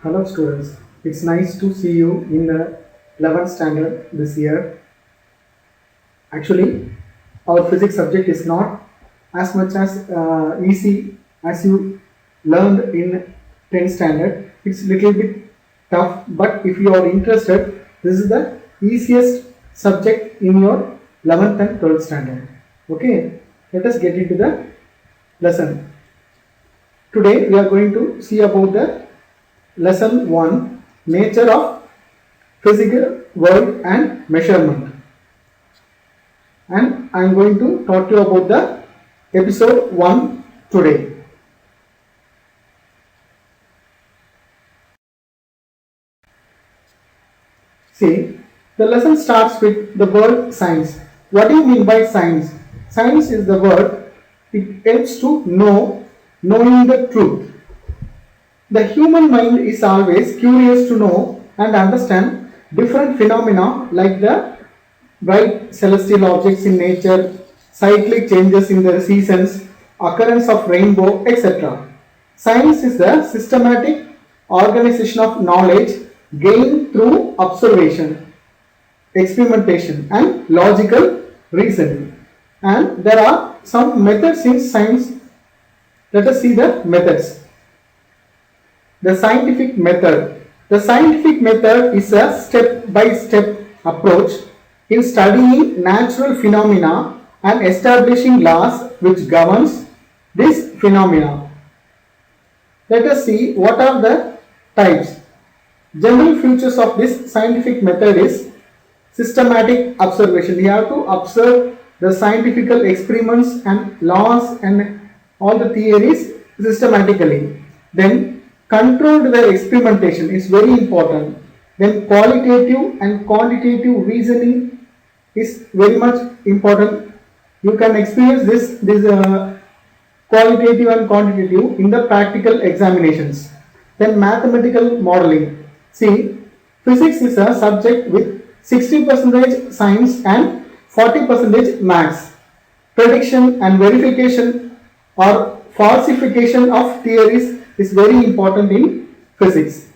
Hello students, it's nice to see you in the 11th standard this year. Actually, our physics subject is not as much as easy as you learned in 10th standard. It's little bit tough, but if you are interested, this is the easiest subject in your 11th and 12th standard. Okay, let us get into the lesson. Today we are going to see about the lesson 1, nature of physical world and measurement, and I am going to talk to you about the episode 1 today. See, the lesson starts with the word science. What do you mean by science? Science is the word, it helps to knowing the truth. The human mind is always curious to know and understand different phenomena like the bright celestial objects in nature, cyclic changes in the seasons, occurrence of rainbow, etc. Science is the systematic organization of knowledge gained through observation, experimentation, and logical reasoning. And there are some methods in science. Let us see the methods. The scientific method. The scientific method is a step-by-step approach in studying natural phenomena and establishing laws which governs these phenomena. Let us see what are the types. General features of this scientific method is systematic observation. We have to observe the scientific experiments and laws and all the theories systematically. Then controlled the experimentation is very important. Then qualitative and quantitative reasoning is very much important. You can experience this qualitative and quantitative in the practical examinations. Then mathematical modeling. See, physics is a subject with 60% science and 40% maths. Prediction and verification or falsification of theories is very important in physics.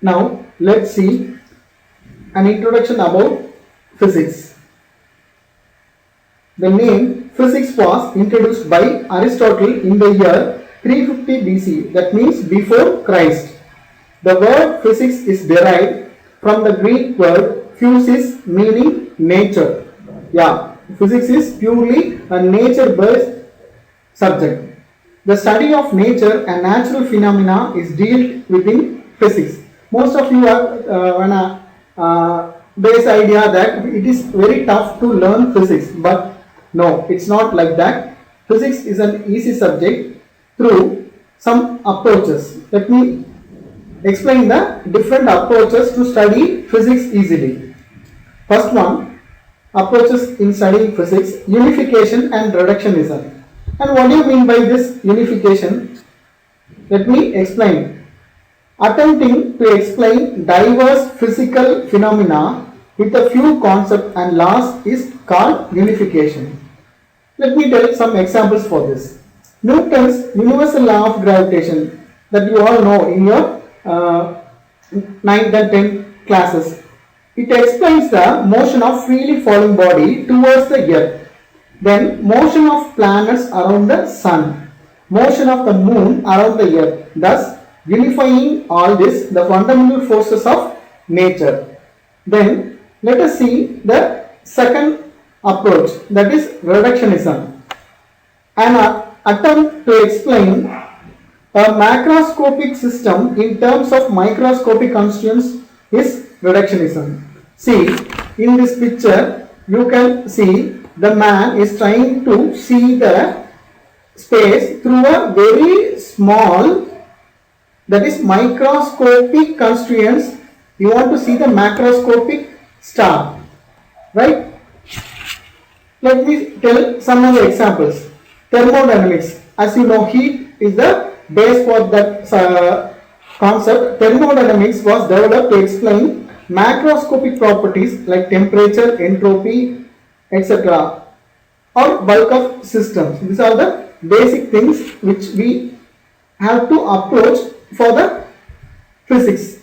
Now let's see an introduction about physics. The name physics was introduced by Aristotle in the year 350 BC, that means before Christ. The word physics is derived from the Greek word physis, meaning nature. Yeah, physics is purely a nature-based subject. The study of nature and natural phenomena is dealt within physics. Most of you have base idea that it is very tough to learn physics, but no, it's not like that. Physics is an easy subject through some approaches. Let me explain the different approaches to study physics easily. First one, approaches in studying physics: unification and reductionism. And what do you mean by this unification? Let me explain. Attempting to explain diverse physical phenomena with a few concepts and laws is called unification. Let me tell some examples for this. Newton's universal law of gravitation that you all know in your 9th and 10th classes. It explains the motion of freely falling body towards the earth. Then motion of planets around the sun. Motion of the moon around the earth. Thus unifying all this, the fundamental forces of nature. Then let us see the second approach, that is reductionism. An attempt to explain a macroscopic system in terms of microscopic constituents is reductionism. See, in this picture you can see the man is trying to see the space through a very small, that is microscopic constituents. You want to see the macroscopic star, right? Let me tell some of the examples. Thermodynamics. As you know, heat is the base for that concept. Thermodynamics was developed to explain macroscopic properties like temperature, entropy, etc. or bulk of systems. These are the basic things which we have to approach for the physics.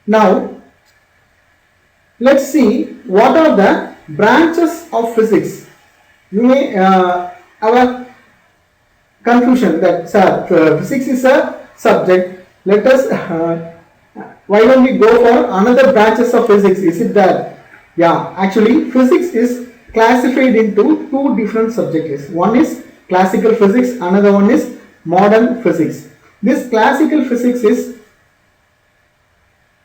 Now let's see what are the branches of physics. You may have a confusion that sir, physics is a subject. Let us why don't we go for another branches of physics? Is it that? Yeah, actually physics is classified into two different subjects. One is classical physics, another one is modern physics. This classical physics is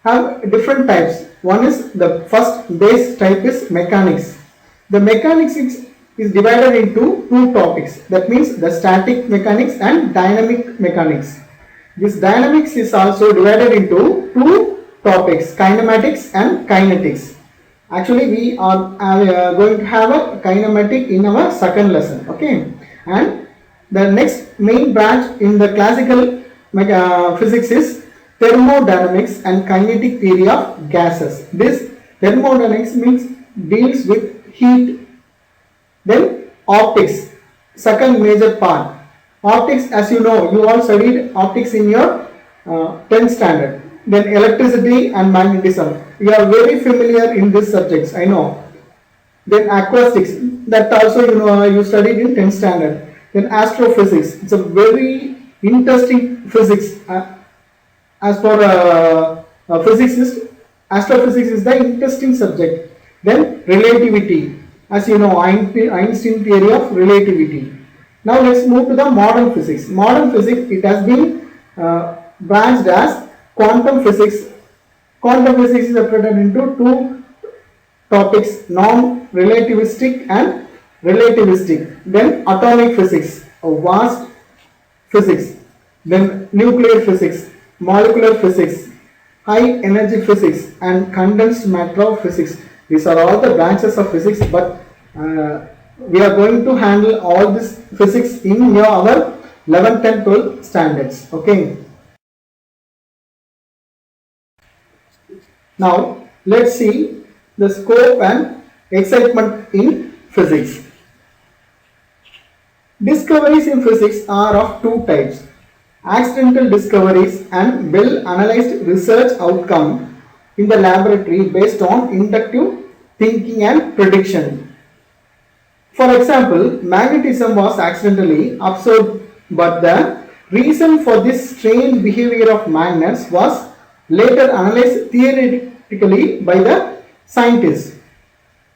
have different types. One is the first base type is mechanics. The mechanics is divided into two topics. That means the static mechanics and dynamic mechanics. This dynamics is also divided into two topics, kinematics and kinetics. Actually, we are going to have a kinematic in our second lesson. Okay, and the next main branch in the classical physics is thermodynamics and kinetic theory of gases. This thermodynamics means deals with heat. Then optics, second major part. Optics, as you know, you all studied optics in your 10th standard. Then electricity and magnetism. You are very familiar in these subjects, I know. Then acoustics, that also you know you studied in 10th standard. Then astrophysics, it's a very interesting physics. As for physicists, astrophysics is the interesting subject. Then relativity, as you know, Einstein theory of relativity. Now let's move to the modern physics. Modern physics, it has been branched as quantum physics. Quantum physics is separated into two topics, non-relativistic and relativistic. Then atomic physics, a vast physics. Then nuclear physics, molecular physics, high energy physics and condensed matter physics. These are all the branches of physics, but we are going to handle all this physics in our 11th and 12th standards. Okay. Now let's see the scope and excitement in physics. Discoveries in physics are of two types: accidental discoveries and well analyzed research outcome in the laboratory based on inductive thinking and prediction. For example, magnetism was accidentally observed, but the reason for this strange behavior of magnets was later analyzed theoretically by the scientists.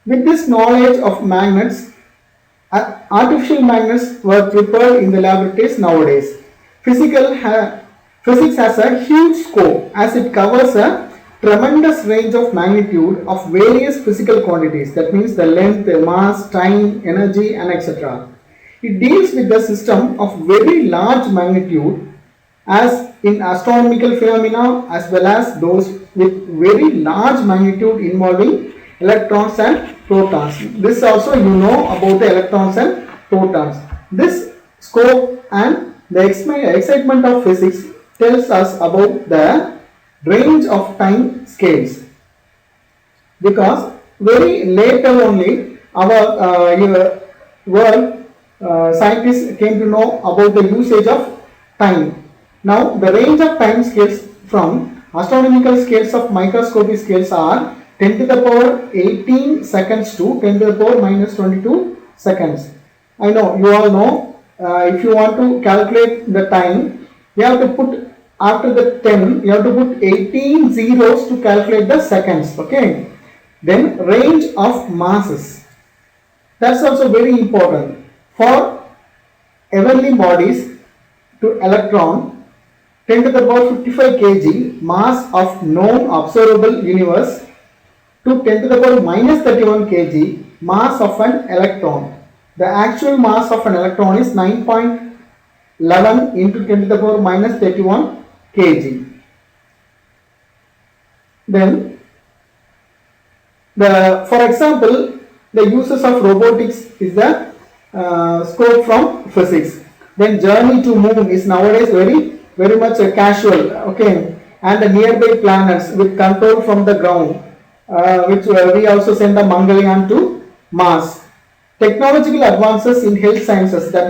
With this knowledge of magnets, artificial magnets were prepared in the laboratories nowadays. Physics has a huge scope as it covers a tremendous range of magnitude of various physical quantities. That means the length, the mass, time, energy and etc. It deals with the system of very large magnitude as in astronomical phenomena as well as those with very large magnitude involving electrons and protons. This also you know about the electrons and protons. This scope and the excitement of physics tells us about the range of time scales, because very later only our world scientists came to know about the usage of time. Now the range of time scales from astronomical scales of microscopic scales are 10 to the power 18 seconds to 10 to the power minus 22 seconds. I know you all know if you want to calculate the time, you have to put after the 10, you have to put 18 zeros to calculate the seconds. Okay. Then range of masses. That's also very important. For heavenly bodies to electron, 10 to the power 55 kg mass of known observable universe to 10 to the power minus 31 kg mass of an electron. The actual mass of an electron is 9.11 into 10 to the power minus 31 kg. Then for example, the uses of robotics is the scope from physics. Then journey to moon is nowadays very much casual. Okay, and the nearby planets with control from the ground, which we also send a Mangalyaan to Mars. technological advances in health sciences that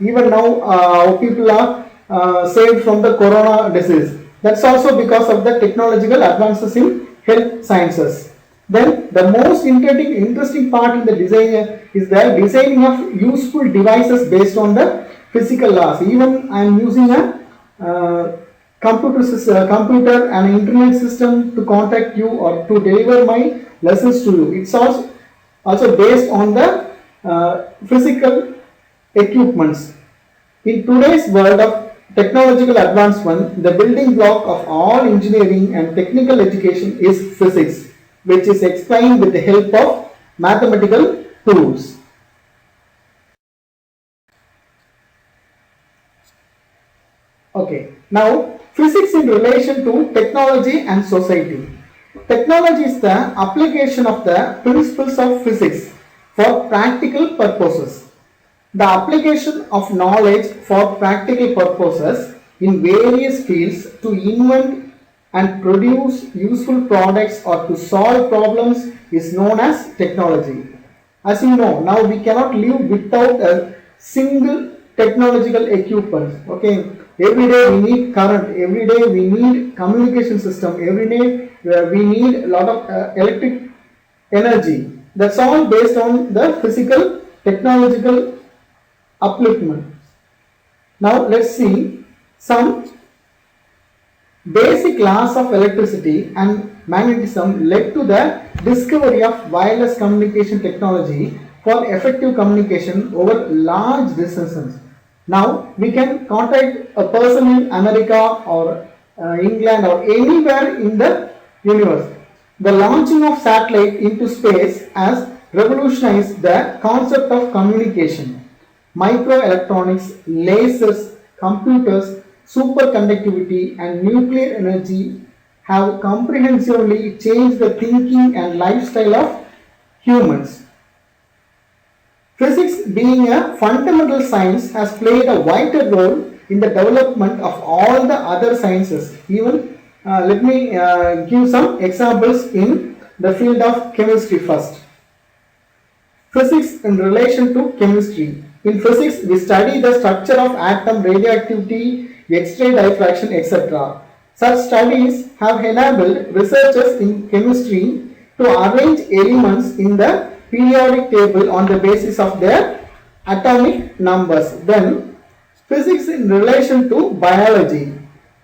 even now people are saved from the corona disease. That's also because of the technological advances in health sciences. Then the most interesting part in the design is the designing of useful devices based on the physical laws. Even I am using a computer and internet system to contact you or to deliver my lessons to you. It's also based on the physical equipments. In today's world of technological advancement, the building block of all engineering and technical education is physics, which is explained with the help of mathematical tools. Okay, now physics in relation to technology and society. Technology is the application of the principles of physics for practical purposes. The application of knowledge for practical purposes in various fields to invent and produce useful products or to solve problems is known as technology. As you know, now we cannot live without a single technological equipment. Okay, every day we need current, every day we need communication system, every day we need a lot of electric energy. That's all based on the physical technological upliftment. Now let's see some basic laws of electricity and magnetism led to the discovery of wireless communication technology for effective communication over large distances. Now we can contact a person in America or England or anywhere in the universe. The launching of satellite into space has revolutionized the concept of communication. Microelectronics, lasers, computers, superconductivity, and nuclear energy have comprehensively changed the thinking and lifestyle of humans. Physics, being a fundamental science, has played a vital role in the development of all the other sciences. Even let me give some examples in the field of chemistry first. Physics in relation to chemistry. In physics, we study the structure of atom, radioactivity, X-ray diffraction, etc. Such studies have enabled researchers in chemistry to arrange elements in the periodic table on the basis of their atomic numbers. Then, physics in relation to biology.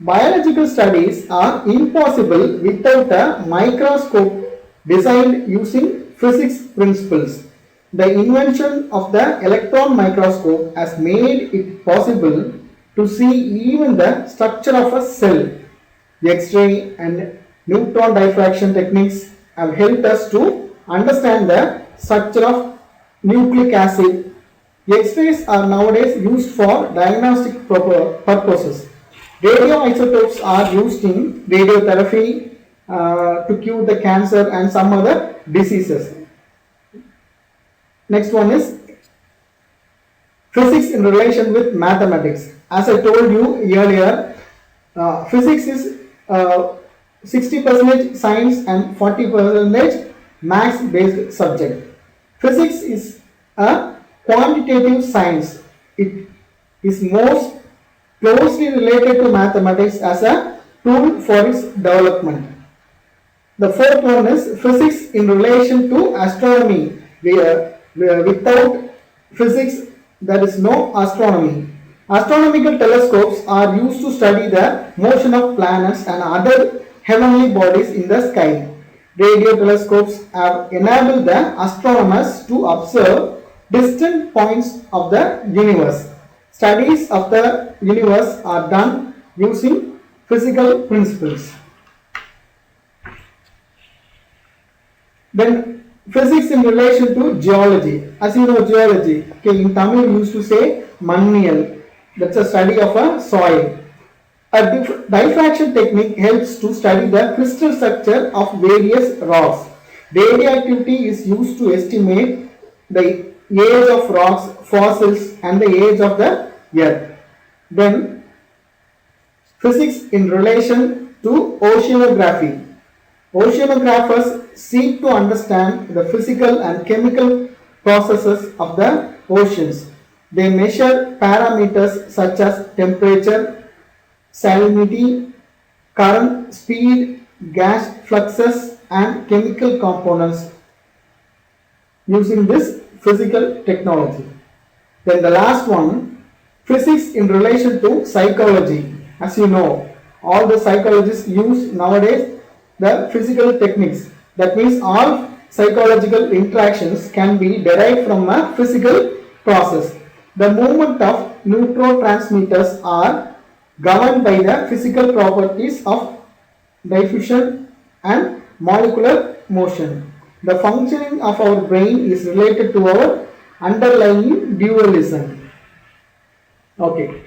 Biological studies are impossible without a microscope designed using physics principles. The invention of the electron microscope has made it possible to see even the structure of a cell. The X-ray and neutron diffraction techniques have helped us to understand the structure of nucleic acid. X-rays are nowadays used for diagnostic purposes. Radioisotopes are used in radiotherapy to cure the cancer and some other diseases. Next one is physics in relation with mathematics. As I told you earlier, physics is 60% science and 40% maths based subject. Physics is a quantitative science. It is most closely related to mathematics as a tool for its development. The fourth one is physics in relation to astronomy. Without physics, there is no astronomy. Astronomical telescopes are used to study the motion of planets and other heavenly bodies in the sky. Radio telescopes have enabled the astronomers to observe distant points of the universe. Studies of the universe are done using physical principles. Then physics in relation to geology. As you know, geology, okay, in Tamil we used to say manniyal. That's a study of a soil. A diffraction technique helps to study the crystal structure of various rocks. Radioactivity is used to estimate the age of rocks, fossils, and the age of the earth. Then, physics in relation to oceanography. Oceanographers seek to understand the physical and chemical processes of the oceans. They measure parameters such as temperature, salinity, current, speed, gas fluxes, and chemical components using this physical technology. Then the last one, physics in relation to psychology. As you know, all the psychologists use nowadays the physical techniques. That means all psychological interactions can be derived from a physical process. The movement of neurotransmitters are governed by the physical properties of diffusion and molecular motion. The functioning of our brain is related to our underlying dualism. Okay.